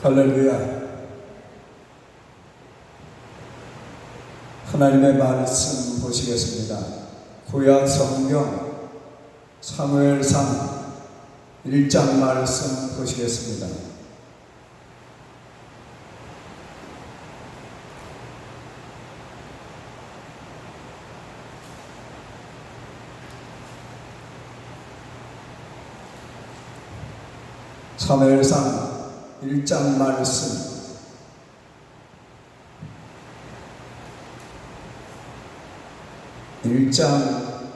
할렐루야. 하나님의 말씀 보시겠습니다. 구약 성경 사무엘상 1장 말씀 보시겠습니다. 사무엘상 1장 말씀 1장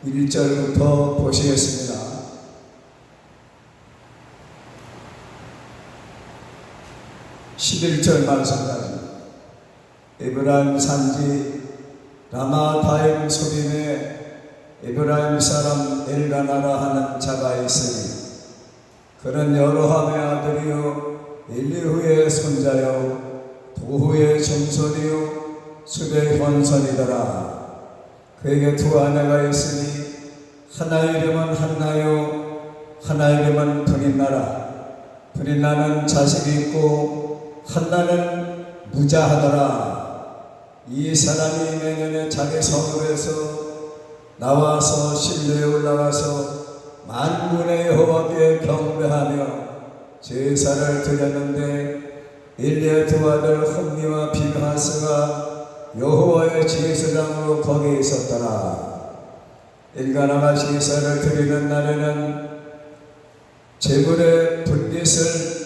1절부터 보시겠습니다. 11절 말씀까지. 에브라임 산지 라마다임 소림에 에브라임 사람 엘가나라 하는 자가 있으니 그는 여로함의 아들이요 엘리후의 손자요 도후의 정손이요 수베의 혼손이더라. 그에게 두 아내가 있으니 하나 이름은 한나요 하나 이름은 브닌나라. 브닌나는 자식이 있고 한나는 무자하더라. 이 사람이 내년에 자기 성읍에서 나와서 실로에 올라가서 만군의 여호와께 경배하며 제사를 드렸는데 엘리의 두 아들 홈니와 비느하스가 여호와의 제사장으로 거기에 있었더라. 엘가나가 제사를 드리는 날에는 제물의 분깃을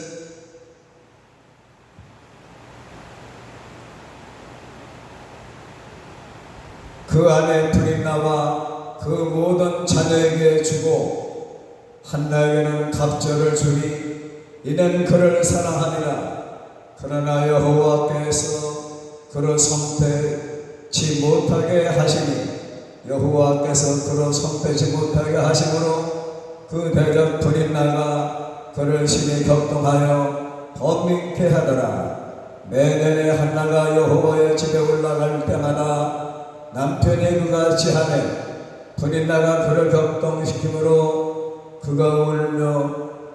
그 안에 브린나와 그 모든 자녀에게 주고 한나에게는 갑절을 주니 이는 그를 사랑하니라. 그러나 여호와께서 그를 선택치 못하게 하시니 여호와께서 그를 선택치 못하게 하심으로 그 대적 브린나가 그를 심히 격동하여 범민케 하더라. 매년에 한나가 여호와의 집에 올라갈 때마다 남편이 그같이 하네 브린나가 그를 격동시키므로 그가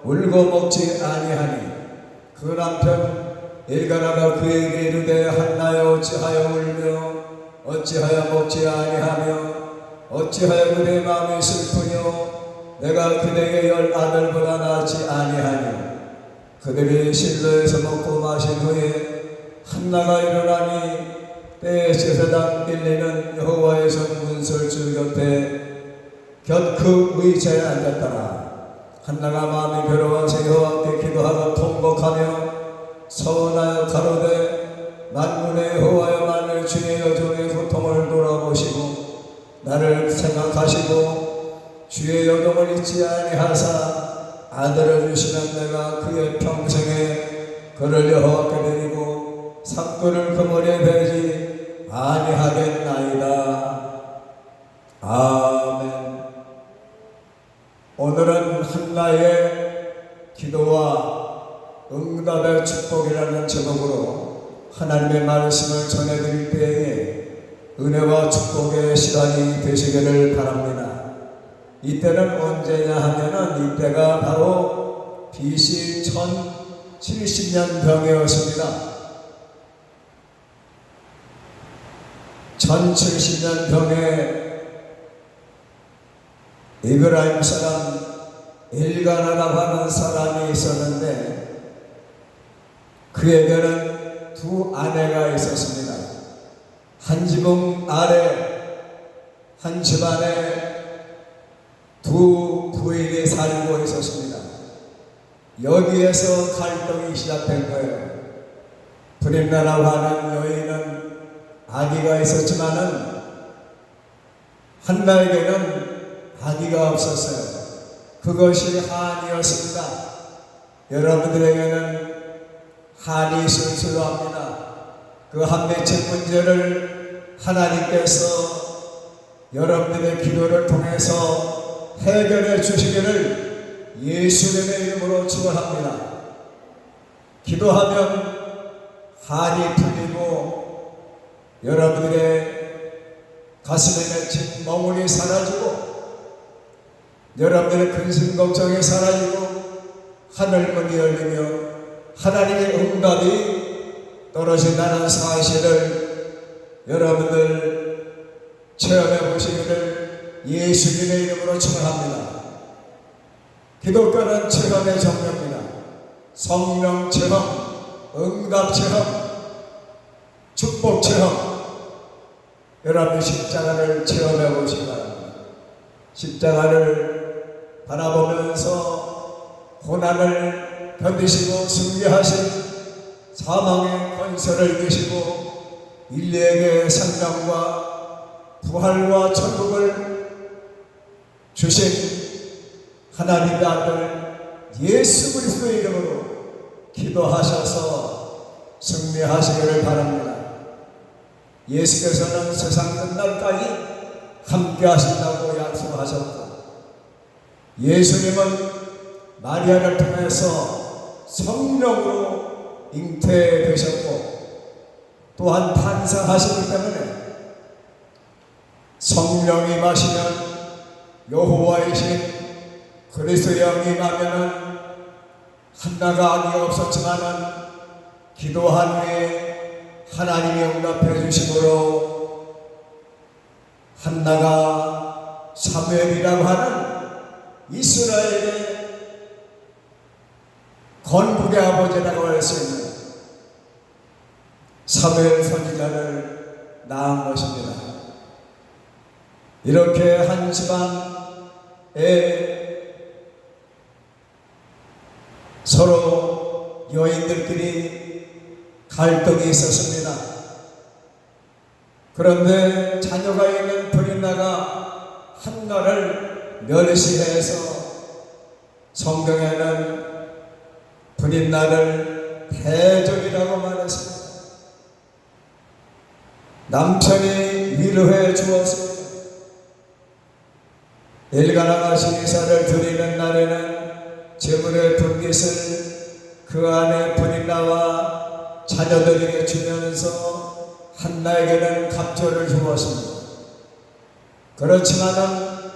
울고 먹지 아니하니 그 남편 엘가나가 그에게 이르되 한나여 어찌하여 울며 어찌하여 먹지 아니하며 어찌하여 그대 마음이 슬프뇨 내가 그대에게 10 아들보다 낫지 아니하뇨. 그들이 실로에서 먹고 마신 후에 한나가 일어나니 때에 제사장 엘리는 여호와의 전 문설주 곁에 그 의자에 앉았더라. 한나가 마음이 괴로워서 여호와께 기도하고 통곡하며 서원하여 가로되 만군의 여호와여 만일 주의 여종의 고통을 돌아보시고 나를 생각하시고 주의 여종을 잊지 아니하사 아들을 주시면 내가 그의 평생에 그를 여호와께 드리고 삭도를 그 머리에 베지 아니하겠나이다. 아멘. 오늘은 한나의 기도와 응답의 축복이라는 제목으로 하나님의 말씀을 전해드릴 때에 은혜와 축복의 시간이 되시기를 바랍니다. 이때는 언제냐 하면은 이때가 바로 BC 1070년 병이었습니다. 1070년 병에 에브라임 사람 엘가나라고 하는 사람이 있었는데 그에게는 두 아내가 있었습니다. 한 지붕 아래 한 집안에 두 부인이 살고 있었습니다. 여기에서 갈등이 시작된 거예요. 브린나라고 하는 여인은 아기가 있었지만은 한나에게는 아기가 없었어요. 그것이 한이었습니다. 여러분들에게는 한이 있을 줄로 압니다. 그 한맺힌 문제를 하나님께서 여러분들의 기도를 통해서 해결해 주시기를 예수님의 이름으로 축원합니다. 기도하면 한이 풀리고 여러분들의 가슴에 맺힌 멍울이 사라지고 여러분들의 근심 걱정이 사라지고 하늘문이 열리며 하나님의 응답이 떨어진다는 사실을 여러분들 체험해 보시기를 예수님의 이름으로 축원합니다. 기독교는 체험의 종류입니다. 성령 체험, 응답 체험, 축복 체험. 여러분 십자가를 체험해 보시기 바랍니다. 십자가를 바라보면서 고난을 견디시고 승리하신 사망의 권세를 이기시고 인류에게 생명과 부활과 천국을 주신 하나님의 아들 예수 그리스도의 이름으로 기도하셔서 승리하시기를 바랍니다. 예수께서는 세상 끝날까지 함께 하신다고 약속하셨고, 예수님은 마리아를 통해서 성령으로 잉태되셨고 또한 탄생하시기 때문에 성령이 마시면 여호와이신 그리스도의 영이 임하면은 한나가 아기 없었지만은 기도한 후에 하나님이 응답해 주심으로 한나가 사무엘이라고 하는 이스라엘의 건국의 아버지라고 할 수 있는 사무엘 선지자를 낳은 것입니다. 이렇게 한 집안에 서로 여인들끼리 갈등이 있었습니다. 그런데 자녀가 있는 브린나가 한나를 멸시해서 성경에는 브린나를 대적이라고 말했습니다. 남편이 위로해 주었습니다. 엘가나가 시기사를 드리는 날에는 제물의 분깃을 그 안에 브린나와 자녀들에게 주면서 한나에게는 갑절을 주었습니다. 그렇지만은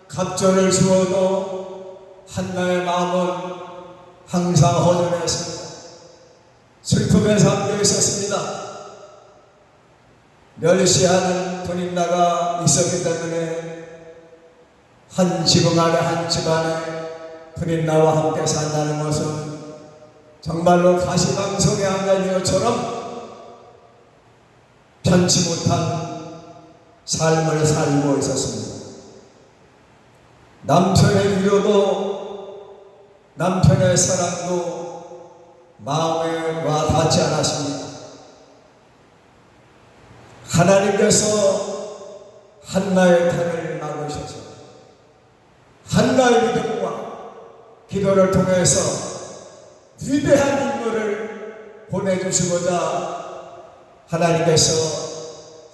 갑절을 주어도 한나의 마음은 항상 허전했습니다. 슬픔에 잠겨 있었습니다. 멸시하는 브린나가 있었기 때문에 한 지붕 아래 한 집안에 브린나와 함께 산다는 것은 정말로 가시방석에 앉은 것처럼 편치 못한 삶을 살고 있었습니다. 남편의 위로도 남편의 사랑도 마음에 와 닿지 않았습니다. 하나님께서 한나의 탈을 막으셔서 한나의 믿음과 기도를 통해서 위대한 인물을 보내주시고자 하나님께서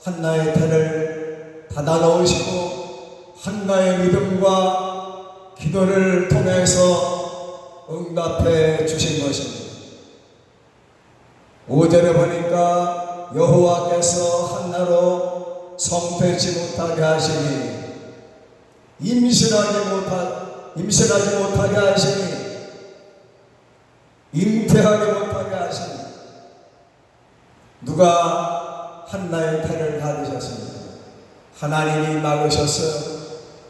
한나의 탈을 닫아 놓으시고 한나의 믿음과 기도를 통해서 응답해 주신 것입니다. 5절에 보니까 여호와께서 한나로 성되지 못하게 하시니 임신하지 못하게 하시니 잉태하지 못하게 하시니 누가 한나의 태를 닫으셨습니다. 하나님이 막으셨어요.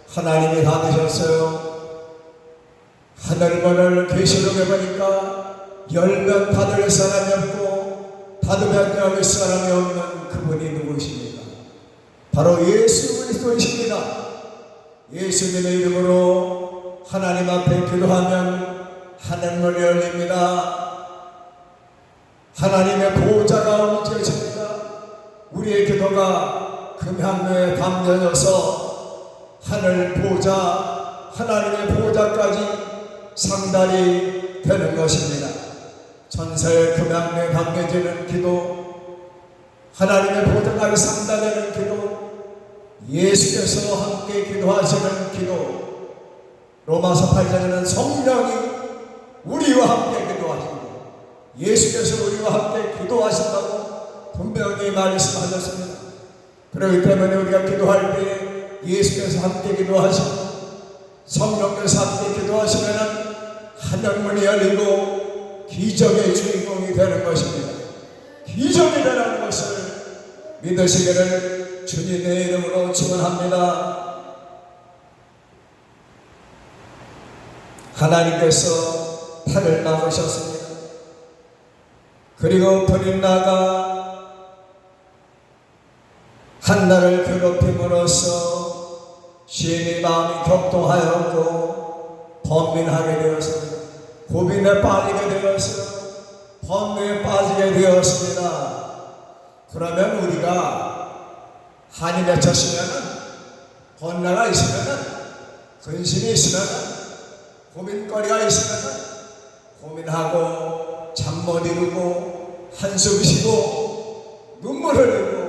하나님이 닫으셨어요. 하늘문을 계시록에 보니까 열면 닫을 사람이 없고 닫으면 열릴 사람이 없는 그분이 누구십니까? 바로 예수 그리스도이십니다. 예수님의 이름으로 하나님 앞에 기도하면 하늘문이 열립니다. 하나님의 보호자가 움직여집니다. 우리의 기도가 금향로에 담겨져서 하늘 보호자, 하나님의 보호자까지 상달이 되는 것입니다. 천사의 금향로에 담겨지는 기도, 하나님의 보호자까지 상달되는 기도, 예수께서 함께 기도하시는 기도, 로마서 8장에는 성령이 우리와 함께 기도하시고 예수께서 우리와 함께 기도하신다고 분명히 말씀하셨습니다. 그렇기 때문에 우리가 기도할 때 예수께서 함께 기도하시고 성령께서 함께 기도하시면 하늘문이 열리고 기적의 주인공이 되는 것입니다. 기적이라는 것을 믿으시기를 주님의 이름으로 축원합니다. 하나님께서 탈을 막으셨습니다. 그리고 브릿나가 한나를 괴롭힘으로써 시인의 마음이 격동하였고 번민하게 되었습니다. 고민에 빠지게 되었어요. 번뇌에 빠지게 되었습니다. 그러면 우리가 한이 맺혔으면, 번뇌가 있으면, 근심이 있으면, 고민거리가 있으면 고민하고 잠 못 이루고 한숨 쉬고 눈물 흘리고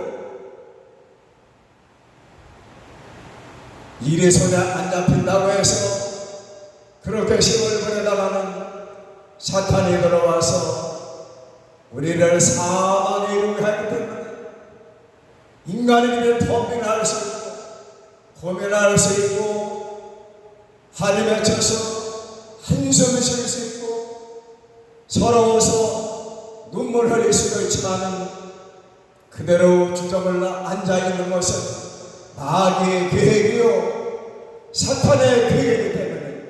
일이 손에 안 잡힌다고 해서 그렇게 시골을 보내다가는 사탄이 들어와서 우리를 사망에 이르게 하기 때문에 인간에게 번민할 수 있고 고민할 수 있고 한이 맺혀서 한숨을 쉴 수 있고 서러워서 눈물 흘릴 수도 있지만 그대로 주저물러 앉아있는 것은 마귀의 계획이요 사탄의 계획이기 때문에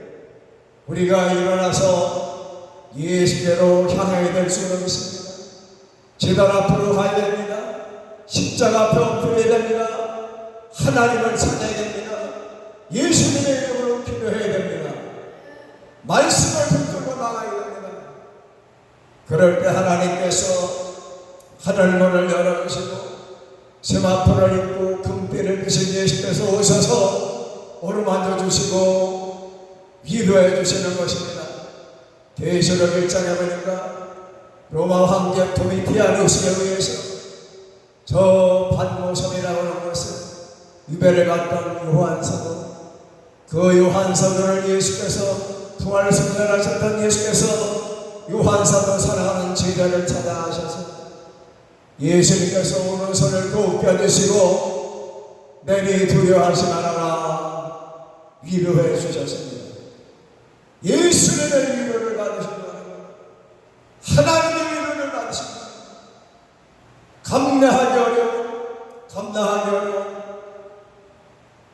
우리가 일어나서 예수께로 향하게 될 수는 있습니다. 제단 앞으로 가야 됩니다. 십자가 앞에 엎드려야 됩니다. 하나님을 찾아야 됩니다. 예수님의 이름으로 기도해야 됩니다. 말씀을 붙들고 나가야 됩니다. 그럴 때 하나님께서 하늘문을 열어주시고 세마포를 입고 금띠를 드신 예수께서 오셔서 어루만져 주시고 위로해 주시는 것입니다. 계시록 1장에 보니까 로마 황제 도미티아누스에 의해서 저 반모섬이라고 하는 것은 유배를 갔던 요한사도, 그 요한사도를 예수께서 부활을 승천하셨던 예수께서 요한사도 사랑하는 제자를 찾아가셔서 예수님께서 오른손을 꼭 펴주시고 내니 두려워하지 말아라 위로해 주셨습니다. 예수님의 위로를 받으신 거예요. 하나님의 위로를 받으신 거예요. 감내하기 어려운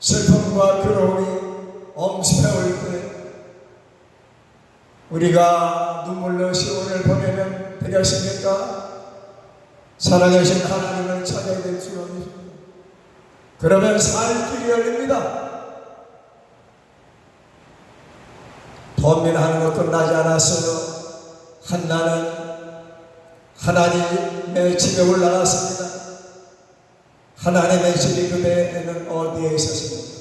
슬픔과 괴로움이 엄습해올 때 우리가 눈물로 시온을 보내면 되겠습니까? 살아계신 하나님을 찾아야 될 수는 있습니다. 그러면 살 길이 열립니다. 번민하는 것도 나지 않았어요. 한나는 하나님의 집에 올라갔습니다. 하나님의 집이 그대는 어디에 있었습니까?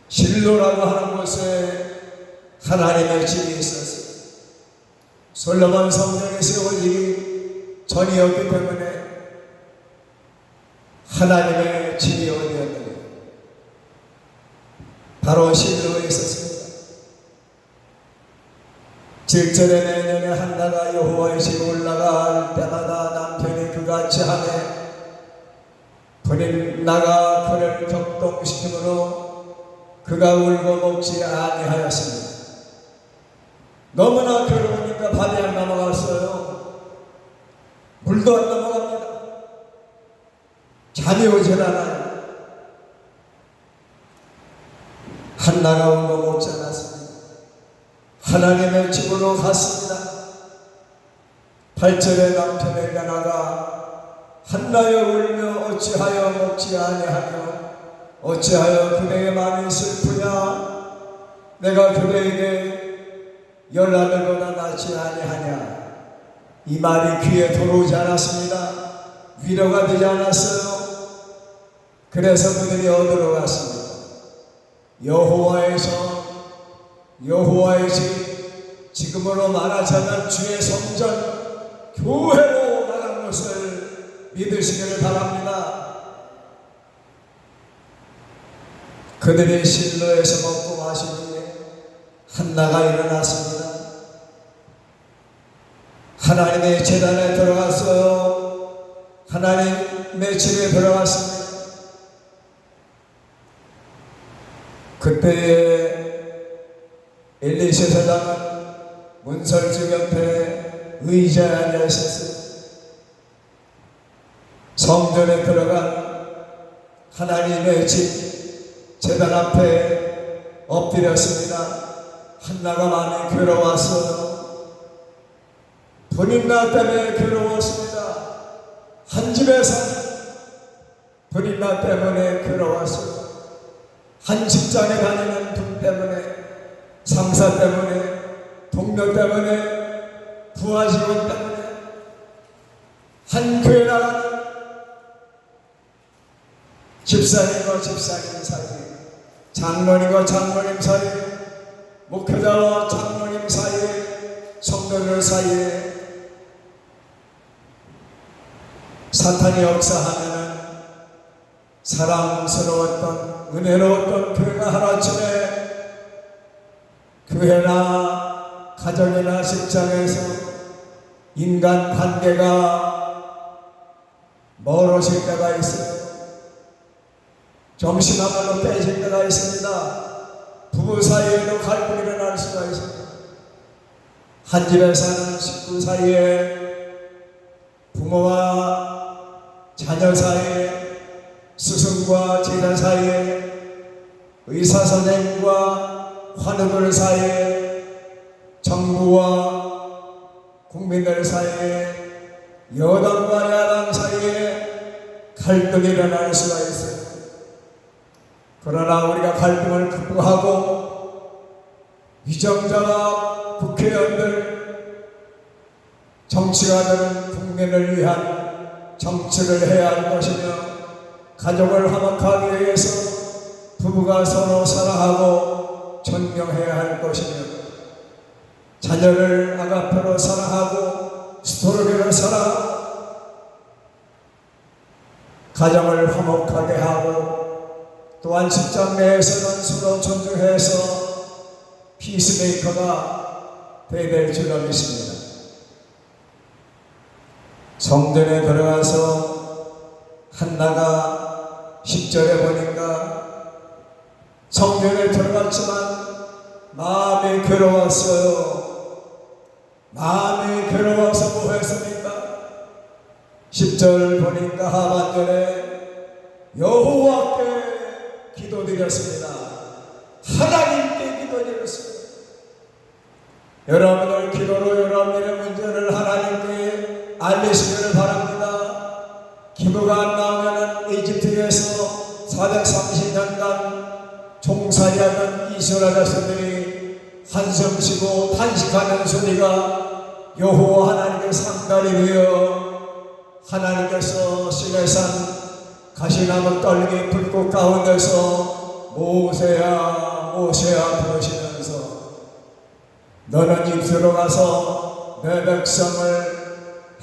실로라고 하는 곳에 하나님의 집이 있었습니다. 솔로몬 성전이 세워지기 전이었기 때문에 하나님의 집이 어디였느냐? 바로 실로에 있었습니다. 7절에 내년에 한나가 여호와의 집에 올라갈 때마다 남편이 그같이 하매 브릿나가 그를 격동시키므로 그가 울고 먹지 아니하였습니다. 너무나 괴로우니까 밥이 안 넘어갔어요. 물도 안 넘어갑니다. 잠이 오질 않아요. 한나가 울고 먹지 않았습니다. 하나님의 집으로 갔습니다. 8절에 남편에게 나가 한나여 울며 어찌하여 먹지 아니하며 어찌하여 그대의 마음이 슬프냐? 내가 그대에게 열나들보다 낫지 아니하냐? 이 말이 귀에 들어오지 않았습니다. 위로가 되지 않았어요. 그래서 그들이 어디로 갔습니다. 여호와의 집, 지금으로 말하자면 주의 성전, 교회로 나간 것을 믿으시기를 바랍니다. 그들이 실로에서 먹고 마신 후에 한나가 일어났습니다. 하나님의 제단에 들어갔어요. 하나님의 집에 들어갔습니다. 그때에 엘리세 사장은 문설주 옆에 의자에 앉아 있었어요. 성전에 들어간 하나님의 집 제단 앞에 엎드렸습니다. 한나가 많이 괴로웠어요. 분인나 때문에 괴로웠습니다. 한 집에 산 분인나 때문에 괴로웠어요. 한 직장에 다니는 분 때문에, 상사 때문에, 동료 때문에, 부하 직원 때문에, 한 교회 나가는 집사님과 집사님 사이에, 장로님과 장로님 사이에, 목회자와 장로님 사이에, 성도들 사이에 사탄이 역사하면은 사랑스러웠던 은혜로웠던 교회가 하루아침에 교회나 가정이나 직장에서 인간 관계가 멀어질 때가 있어요. 정신하나로 깨질 때가 있습니다. 부부 사이에도 갈등이 일어날 수가 있습니다. 한 집에 사는 식구 사이에, 부모와 자녀 사이에, 스승과 제자 사이에, 의사 선생님과 환우들 사이에, 정부와 국민들 사이에, 여당과 야당 사이에 갈등이 일어날 수가 있어요. 그러나 우리가 갈등을 극복하고 위정자와 국회의원들, 정치가들은 국민을 위한 정치를 해야 할 것이며, 가족을 화목하기 위해서 부부가 서로 사랑하고 존경해야 할 것이며, 자녀를 아가페로 사랑하고 스토르게로 사랑하고, 가정을 화목하게 하고, 또한 직장 내에서는 서로 존중해서 피스메이커가 되어야 될 줄로 믿습니다. 성전에 들어가서 한나가 10절에 보니까 성전에 들어갔지만 마음이 괴로웠어요. 마음이 괴로워서 뭐 했습니까? 10절 보니까 하반절에 여호와께 기도드렸습니다. 하나님께 기도드렸습니다. 여러분들 기도로 여러분의 문제를 하나님께 알리시기를 바랍니다. 기도가 안 나오면 이집트에서 430년간 종살이하던 이스라엘 자손들이 한숨 쉬고 탄식하는 소리가 여호와 하나님의 상달이 되어 하나님께서 시내산 가시나무 떨기 불꽃 가운데서 모세야 모세야 부르시면서 너는 입수로 가서 내 백성을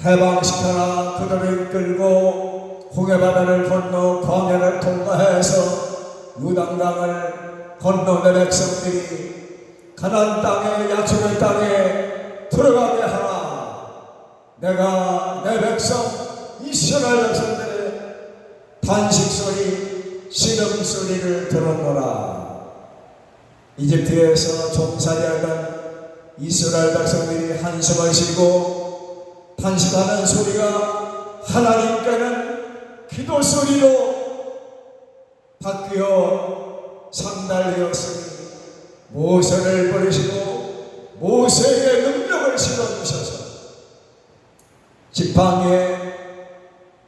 해방시켜라. 그들을 이끌고 홍해바다를 건너 광야를 통과해서 요단강을 건너 내 백성들이 가나안 땅에 약속의 땅에 들어가게 하라. 내가 내 백성 이스라엘 백성들의 탄식소리, 신음소리를 들었노라. 이집트에서 종살이하던 이스라엘 백성들이 한숨을 쉬고 탄식하는 소리가 하나님께는 기도 소리로 바뀌어 상달되었으니 모세를 부르시고 모세의 능력을 실어주셔서 지팡이에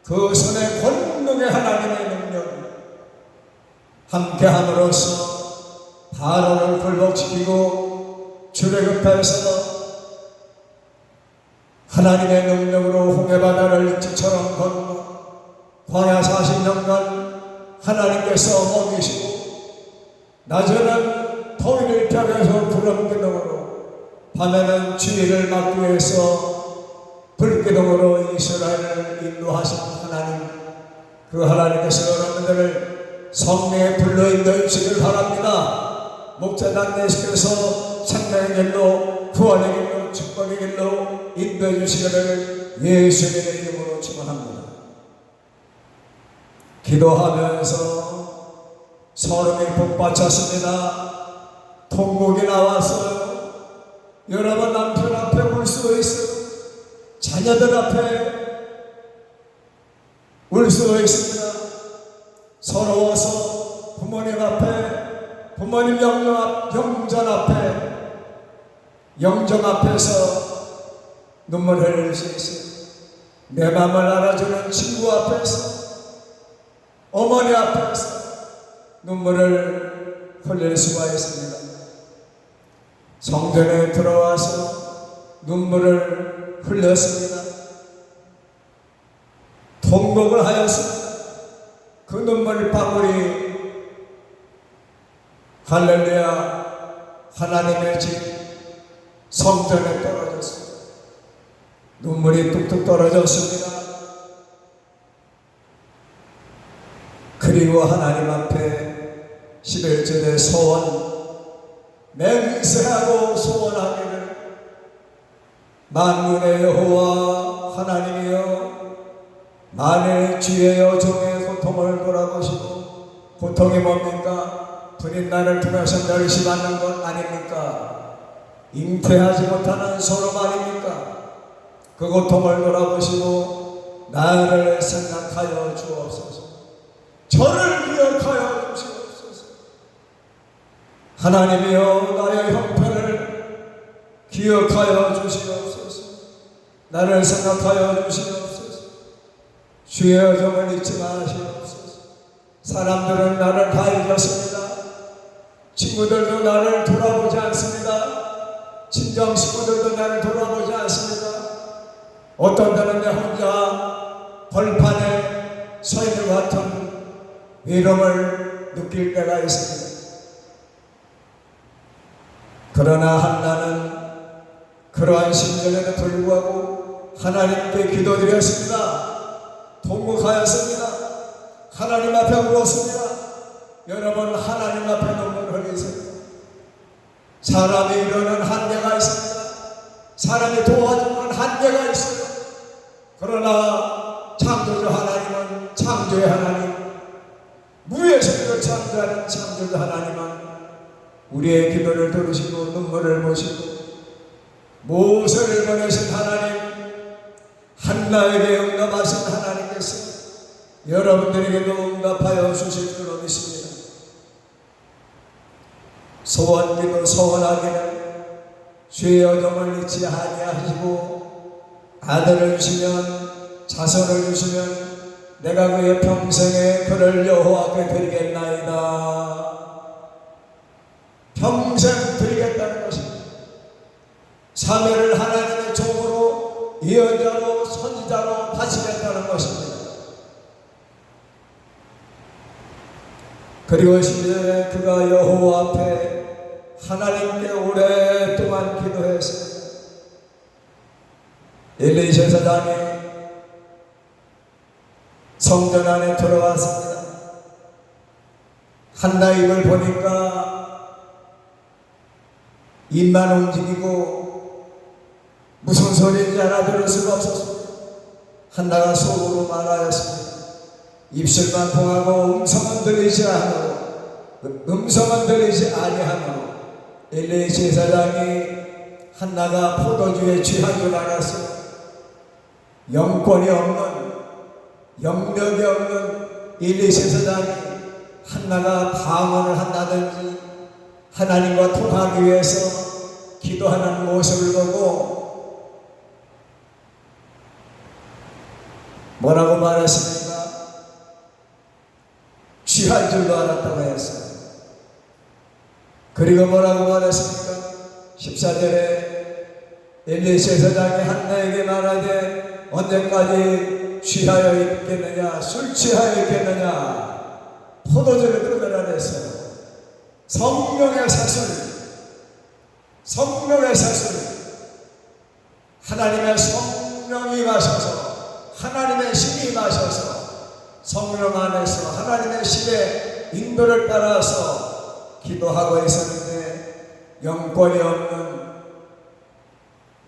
그 손의 권능의 하나님의 능력 함께함으로써 바로를 굴복시키고 출애굽해서 하나님의 능력으로 홍해바다를 일지처럼 건너 광야 40년간 하나님께서 먹이시고 낮에는 더위를 펴면서 구름기둥으로 밤에는 추위를 막기 위해서 불기둥으로 이스라엘을 인도하신 하나님, 그 하나님께서 여러분들을 성령의 불로 인도해 주시길 바랍니다. 목자단 내시께서 생명의 길로 구원의 길로 축복의 길로 인도해 주시기를 예수님의 이름으로 축원합니다. 기도하면서 소름이 북받쳤습니다. 통곡이 나왔어요. 여러분 남편 앞에 울 수 있어요. 자녀들 앞에 울 수도 있습니다. 서러워서 부모님 앞에, 부모님 영전 앞에, 영정 앞에서 눈물 흘릴 수 있어요. 내 마음을 알아주는 친구 앞에서, 어머니 앞에서 눈물을 흘릴 수가 있습니다. 성전에 들어와서 눈물을 흘렸습니다. 통곡을 하였습니다. 그 눈물 방울이 할렐루야 하나님의 집 성전에 떨어졌습니다. 눈물이 뚝뚝 떨어졌습니다. 그리고 하나님 앞에 11절의 소원, 맹세하고 소원하기를 만군의 여호와 하나님이여, 만일 주의 여종의 고통을 돌아보시고, 고통이 뭡니까? 분인 나를 통해서 멸시받는 것 아닙니까? 잉태하지 못하는 소름 아닙니까? 그 고통을 돌아보시고 나를 생각하여 주옵소서. 저를 기억하여 주시옵소서. 하나님이여, 나의 형편을 기억하여 주시옵소서. 나를 생각하여 주시옵소서. 주의 여정을 잊지 마시옵소서. 사람들은 나를 다 잊었습니다. 친구들도 나를 돌아보지 않습니다. 친정 식구들도 나를 돌아보지 않습니다. 어떤 때는 내 혼자 벌판에 서 있는 것 같은 외로움을 느낄 때가 있습니다. 그러나 한나는 그러한 심정에도 불구하고 하나님께 기도드렸습니다. 통곡하였습니다. 하나님 앞에 울었습니다. 여러분, 하나님 앞에 눈물 흘리세요. 사람이 이루는 한계가 있습니다. 사람이 도와주는 한계가 있어요. 그러나 창조주 하나님은, 창조의 하나님, 무에서부터 창조하는 창조주 하나님은 우리의 기도를 들으시고 눈물을 보시고 모세를 보내신 하나님, 한나에게 응답하신 하나님께서 여러분들에게도 응답하여 주실 줄로 믿습니다. 소원기도 소원하기를 주의 여정을 잊지 아니하시고 아들을 주시면, 자손을 주시면 내가 그의 평생에 그를 여호와께 드리겠나이다. 평생 드리겠다는 것입니다. 사매를 하나님의 종으로, 예언자로, 선지자로 바치겠다는 것입니다. 그리고 12절에 그가 여호와 앞에 하나님께 오랫동안 기도했습니다. 엘리 제사장이 성전 안에 들어왔습니다. 한나 입을 보니까 입만 움직이고 무슨 소리인지 알아들을 수가 없었습니다. 한나가 속으로 말하였습니다. 입술만 통하고 음성은 들리지 아니하므로 엘리 제사장이 한나가 포도주에 취한 줄 알았어요. 영권이 없는, 영력이 없는 엘리 제사장이 한나가 방언을 한다든지 하나님과 통하기 위해서 기도하는 모습을 보고 뭐라고 말했습니까? 취한 줄도 알았다고 했어요. 그리고 뭐라고 말했습니까? 14절에 엘리 제사장이 한나에게 말하되 언제까지 취하여 있겠느냐, 술 취하여 있겠느냐, 포도주를 끊으라 했어요. 성령의 사슬, 성령의 사슬, 하나님의 성령이 마셔서, 하나님의 신이 마셔서 성령 안에서 하나님의 신의 인도를 따라서 기도하고 있었는데 영권이 없는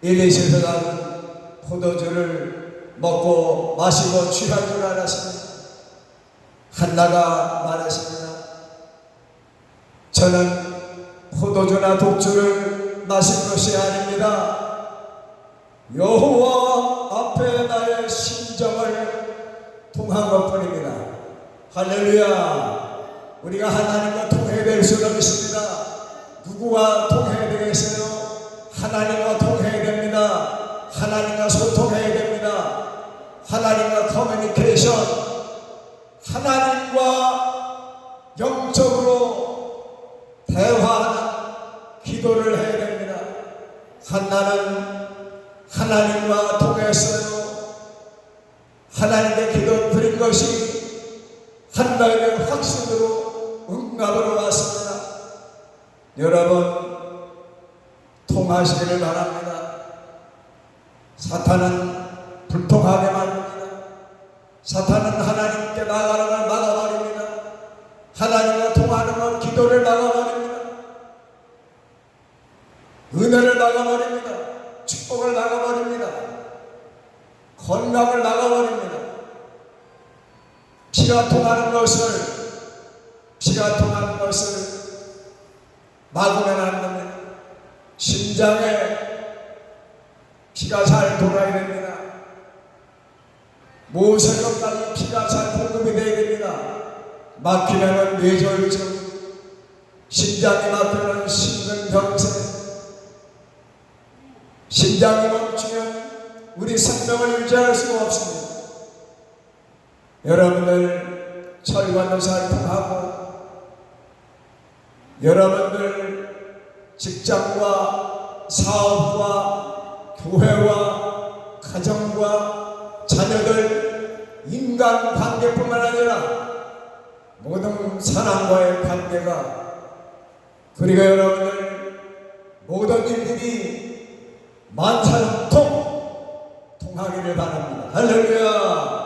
엘리 제사장은 포도주를 먹고 마시고 취한 줄 알았습니다. 한나가 말했습니다. 저는 포도주나 독주를 마신 것이 아닙니다. 여호와 앞에 나의 심정을 통한 것뿐입니다. 할렐루야. 우리가 하나님과 통해야 될 수는 있습니다. 누구와 통해야 되겠어요? 하나님과 통해야 됩니다. 하나님과 소통해야 됩니다. 하나님과 커뮤니케이션, 하나님과 영적으로 대화하는 기도를 해야 됩니다. 한나는 하나님과 통했어요. 하나님께 기도 드린 것이 한나의 확신으로 응답으로 왔습니다. 여러분, 통하시기를 바랍니다. 사탄은 불통하게 만듭니다. 사탄은 하나님께 나가는 걸 막아버립니다. 하나님과 통하는 건 기도를 막아버립니다. 은혜를 막아버립니다. 축복을 막아버립니다. 건강을 막아버립니다. 피가 통하는 것을 막으면 안 됩니다. 심장에 피가 잘 돌아야 됩니다. 모세것 달리 피가 잘 공급이 되어야 됩니다. 막히면 뇌졸중, 심장이 막히면 심근경색, 심장이 멈추면 우리 생명을 유지할 수가 없습니다. 여러분들 철관도 잘 통하고, 여러분들 직장과 사업과 교회와 가정과 자녀들, 인간관계뿐만 아니라 모든 사람과의 관계가, 그리고 여러분들 모든 일들이 만사형통 통하기를 바랍니다. 할렐루야.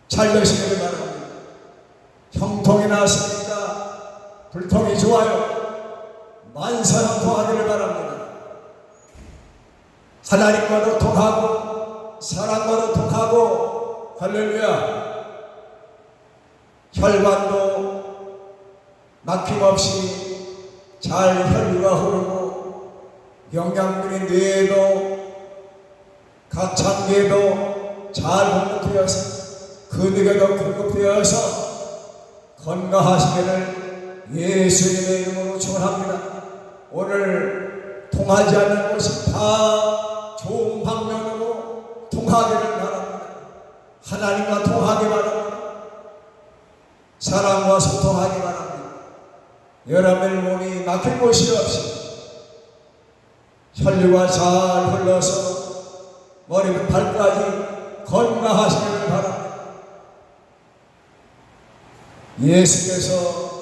잘 되시기를 바랍니다. 형통이 나십니까? 불통이 좋아요. 만사형통하기를 바랍니다. 하나님과도 통하고 사람과도 통하고, 할렐루야. 혈관도 막힘없이 잘 혈류가 흐르고, 영양분이 뇌에도 각 장기에도 잘 공급되어서, 근육에도 공급되어서 건강하시기를 예수님의 이름으로 축원합니다. 오늘 통하지 않는 것이 다 좋은 방면으로 통하기를 바랍니다. 하나님과 통하기 바랍니다. 사람과 소통하기 바랍니다. 여러분의 몸이 막힌 곳이 없이 혈류가 잘 흘러서 머리부터 발까지 건강하시기를 바랍니다. 예수께서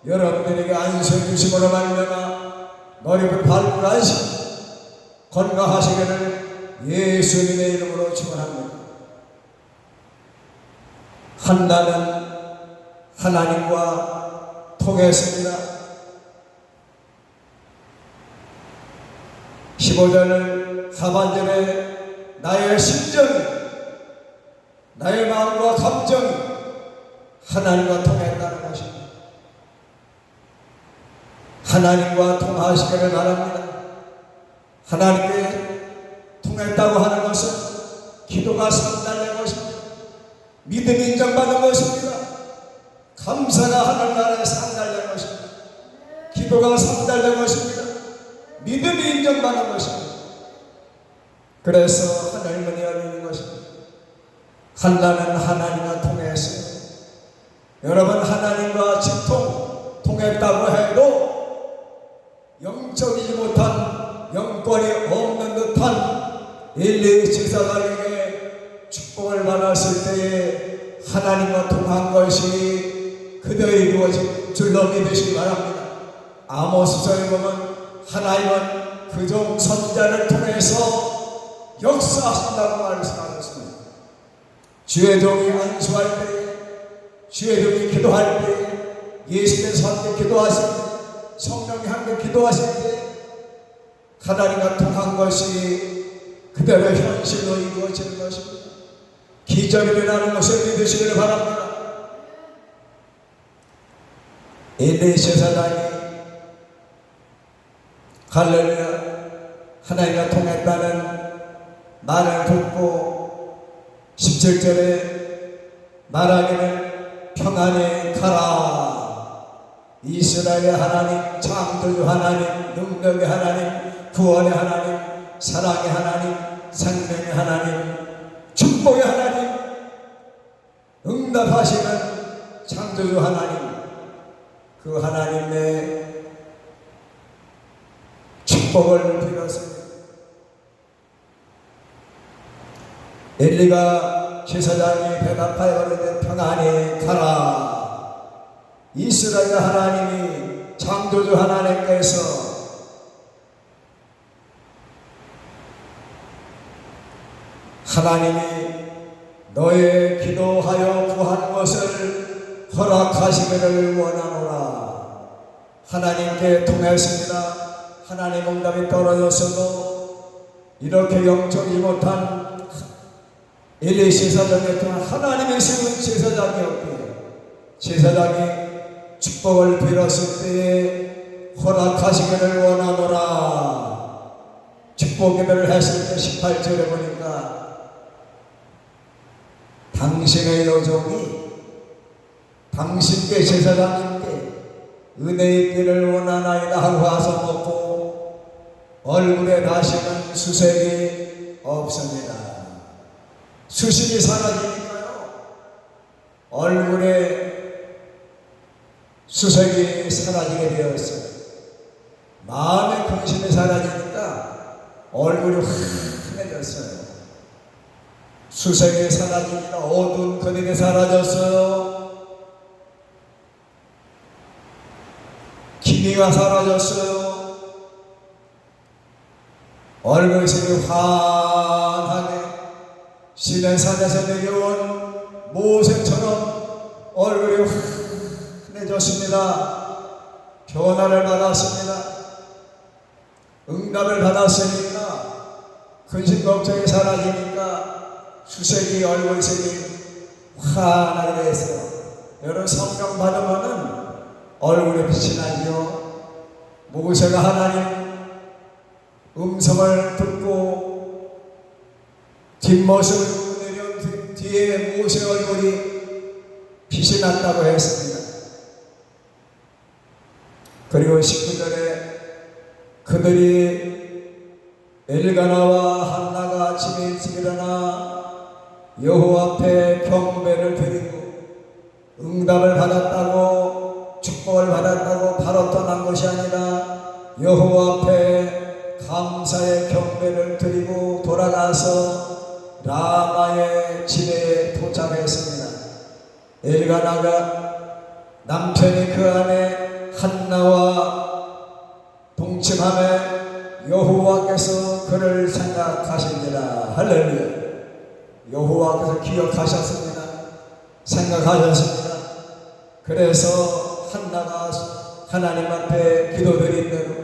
여러분들에게 안수해 주심으로 말미암아 머리부터 발까지 건강하시기를 예수님의 이름으로 축원합니다. 한나는 하나님과 통했습니다. 15절 하반절에 나의 심정이, 나의 마음과 감정이 하나님과 통했다는 것입니다. 하나님과 통하시기를 바랍니다. 하나님께 통했다고 하는 것은 기도가 상달된 것입니다. 믿음이 인정받은 것입니다. 감사가 하늘나라에 상달된 것입니다. 기도가 상달된 것입니다. 믿음이 인정받는 것입니다. 그래서 하늘문이 열리는 것입니다. 한나는 하나님과 통했어요. 여러분, 하나님과 직통, 통했다고 해도 영적이지 못한, 영권이 없는 듯한 엘리 제사장에게 축복을 받았을 때에 하나님과 통한 것이 그대의 이루어진 줄로 믿으시기 바랍니다. 아모스서에 보면 하나님은 그종 선자를 통해서 역사하신다고 말씀하셨습니다. 주의 종이 안수할 때, 주의 종이 기도할 때, 예수께서 함께 기도하실 때, 성령이 함께 기도하실 때 하나님과 통한 것이 그대로 현실로 이루어지는 것입니다. 기적이 일어나는 것을 믿으시기를 바랍니다. 엘리 제사장이 할렐루야 하나님과 통했다는 말을 듣고 17절에 말하기를 평안히 가라. 이스라엘의 하나님, 창조주 하나님, 능력의 하나님, 구원의 하나님, 사랑의 하나님, 생명의 하나님, 축복의 하나님, 응답하시는 창조주 하나님, 그 하나님의 축복을 빌었습니다. 엘리가 제사장이 대답하여 이르되 평안히 가라. 이스라엘 하나님이 창조주 하나님께서 하나님이 너의 기도하여 구한 것을 허락하시기를 원하노라. 하나님께 통했습니다. 하나님 응답이 떨어졌어도 이렇게 영적이지 못한 엘리 제사장에 통한 하나님의 세운 제사장이었기에 제사장이 축복을 빌었을 때에 허락하시기를 원하노라. 축복 기도를 했을 때 18절에 보니까 당신의 여종이 당신께 제사장님께 은혜 있기를 원하나이다 하고 와서 먹고 얼굴에 다시는 수색이 없습니다. 수식이 사라지니까요, 얼굴에 수색이 사라지게 되었어요. 마음의 근심이 사라지니까 얼굴이 환해졌어요. 수색이 사라지니까 어두운 그늘이 사라졌어요. 기미가 사라졌어요. 얼굴색이 환하게 시내산에서 내려온 모세처럼 얼굴이 환해졌습니다. 변화를 받았습니다. 응답을 받았으니까 근심 걱정이 사라지니까 수색이 얼굴색이 환하게 됐어요. 여러분 성령 받으면은 얼굴에 빛이 나죠. 모세가 하나님 음성을 듣고 뒷모습을 내려온 뒤에 모세 얼굴이 빛이 났다고 했습니다. 그리고 19절에 그들이 엘가나와 한나가 집에 일찍 일어나 여호와 앞에 경배를 드리고 응답을 받았다고 축복을 받았다고 바로 떠난 것이 아니라 여호와 앞에 감사의 경배를 드리고 돌아가서 라마의 집에 도착했습니다. 엘가나가 남편이 그 안에 한나와 동침함에 여호와께서 그를 생각하십니다. 할렐루야. 여호와께서 기억하셨습니다. 생각하셨습니다. 그래서 한나가 하나님 앞에 기도드린 대로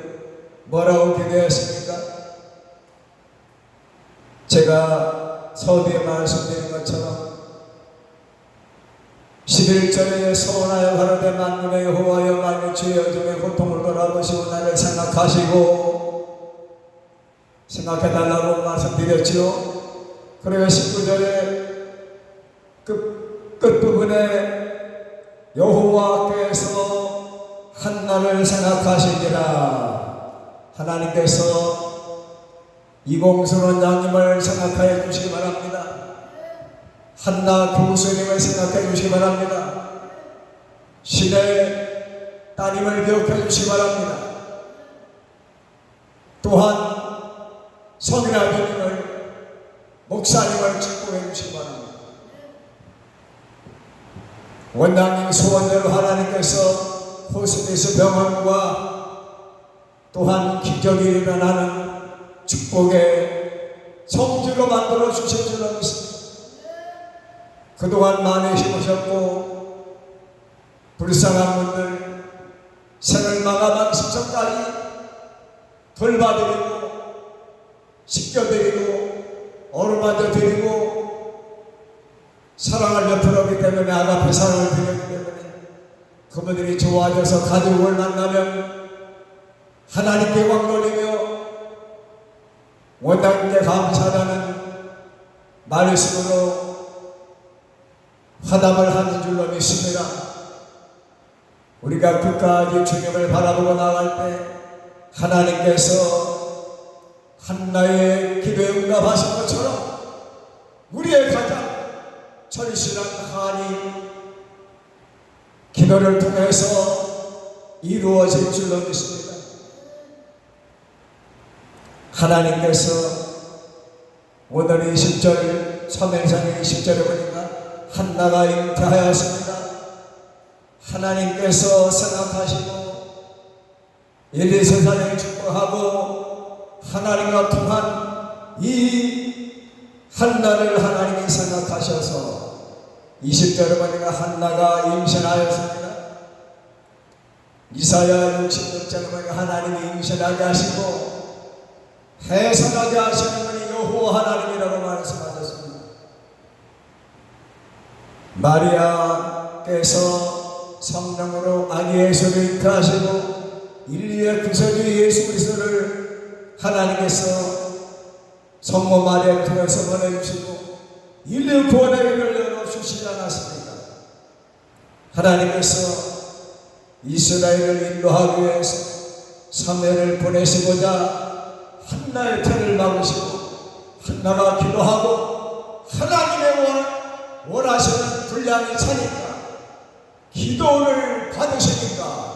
뭐라고 기도했습니까? 제가 서두에 말씀드린 것처럼 11절에 서원하여 가로되 만군의 여호와여 만일 주의 여종의 고통을 돌아보시고 나를 생각하시고 생각해달라고 말씀드렸지요. 그리고 19절에 끝부분에 여호와께서 한나를 생각하시니라. 하나님께서 이공스러운 양님을 생각하여 주시기 바랍니다. 한나 교수님을 생각해 주시기 바랍니다. 신의 따님을 기억해 주시기 바랍니다. 또한 성인아버님을 목사님을 축복해 주시기 바랍니다. 원장님 소원대로 하나님께서 호스피스 병원과 또한 기적이 일어나는 축복의 성지로 만들어 주실 줄 믿습니다. 그동안 많이 힘으셨고 불쌍한 분들 생을 마감한 시점까지 돌봐드리고 씻겨드리고 어루만져 드리고 사랑을 베풀었기 때문에 아가페 사랑을 드렸기 때문에 그분들이 좋아져서 가족을 만나면 하나님께 왕 돌리며 원장님께 감사하는 말씀으로 화답을 하는 줄로 믿습니다. 우리가 끝까지 주님을 바라보고 나갈 때 하나님께서 한나의 기도에 응답하신 것처럼 우리의 가장 절실한 한이 기도를 통해서 이루어질 줄로 믿습니다. 하나님께서 오늘 20절 사무엘상 20절에 보니까 한나가 잉태하였습니다. 하나님께서 생각하시고 엘리사를 축복하고 하나님과 통한 이 한나를 하나님이 생각하셔서 20절에 보니까 한나가 임신하였습니다. 이사야 66장에 보니까 하나님이 임신하게 하시고 해산하게 하시는 분이 여호와 하나님이라고 말씀하셨습니다. 마리아께서 성령으로 아기 예수를 잉태하시고 인류의 구세주 예수 그리스도를 하나님께서 성모 마리아를 통해서 보내주시고 인류 구원의 길을 열어주시지 않았습니까? 하나님께서 이스라엘을 인도하기 위해서 사무엘을 보내시고자 한나의 태를 막으시고 한나가 기도하고 하나님의 원하시는 분량이 차니까 기도를 받으시니까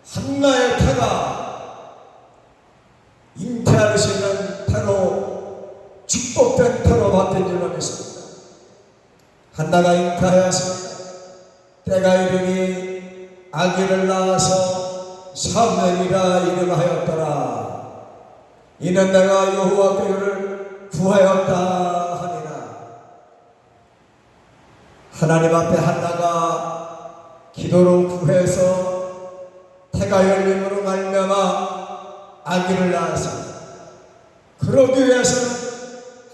한나의 태가 잉태할 수 있는 태로 축복된 태로 바뀐 줄로 믿습니다. 한나가 잉태하였습니다. 때가 이르니 아기를 낳아서 사무엘이라 이름하였더라. 이는 내가 여호와 그를 구하였다 하니라. 하나님 앞에 한나가 기도로 구해서 태가 열림으로 말미암아 아기를 낳았습니다. 그러기 위해서는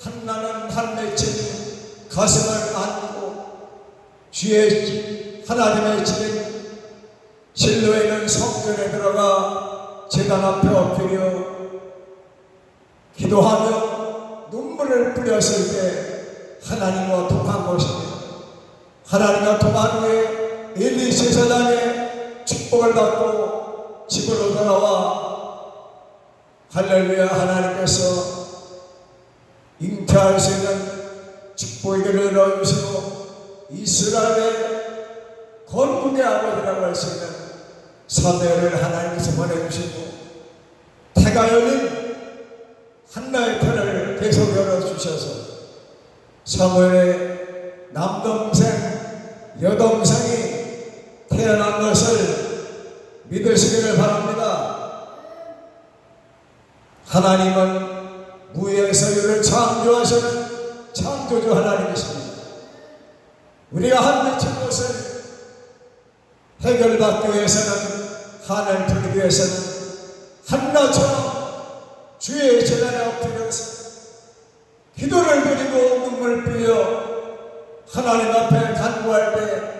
한나는 한 맺힌 가슴을 안고 주의 하나님의 집인 실로에 있는 성전에 들어가 제단 앞에 엎드려 기도하며 눈물을 뿌렸을 때 하나님과 통한 것입니다. 하나님과 통한 후에 엘리 제사장의 축복을 받고 집으로 돌아와 할렐루야 하나님께서 잉태할 수 있는 축복의 길을 열어주시고 이스라엘의 건국의 아버지라고 할 수 있는 사무엘을 하나님께서 보내주시고 태가 열린 한나의 태를 계속 열어주셔서 사무엘의 남동생 여동생이 태어난 것을 믿으시기를 바랍니다. 하나님은 무에서 유를 창조하시는 창조주 하나님이십니다. 우리가 한 맺힌 것을 해결받기 위해서는 한을 풀기 위해서는 한나처럼 주의 제단에 엎드려서 기도를 드리고 눈물 흘려 하나님 앞에 간구할 때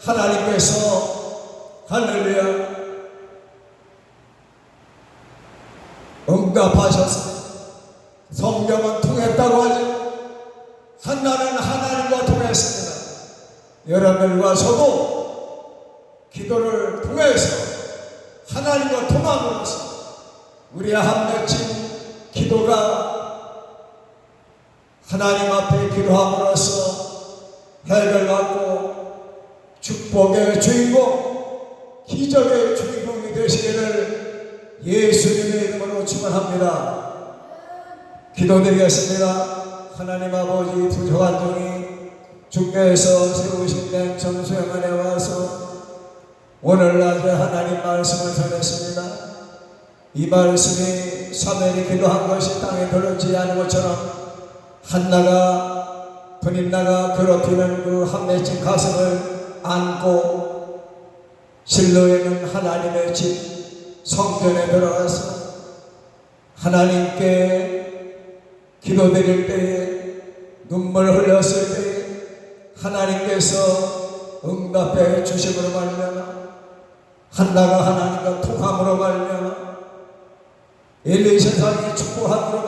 하나님께서 할렐루야 응답하셨습니다. 성경은 통했다고 하죠. 한나는 하나님과 통했습니다. 여러분과 저도 기도를 통해서 하나님과 통함으로써 우리의 한 맺힌 기도가 하나님 앞에 기도함으로써 해결받고 축복의 주인공, 기적의 주인공이 되시기를 예수님의 이름으로 축원합니다. 기도드리겠습니다. 하나님 아버지 부족한 종이 주께서 세우신 된 정수영 안에 와서 오늘날의 하나님 말씀을 전했습니다. 이 말씀이 사무엘이 기도한 것이 땅에 들어지지 않은 것처럼 한나가 분인나가 괴롭히는 그 한 맺힌 가슴을 안고 실로에는 하나님의 집 성전에 들어가서 하나님께 기도드릴 때에 눈물 흘렸을 때에 하나님께서 응답해 주심으로 말미암아 한나가 하나님과 통함으로 말미암아 엘리 세상이 축복함으로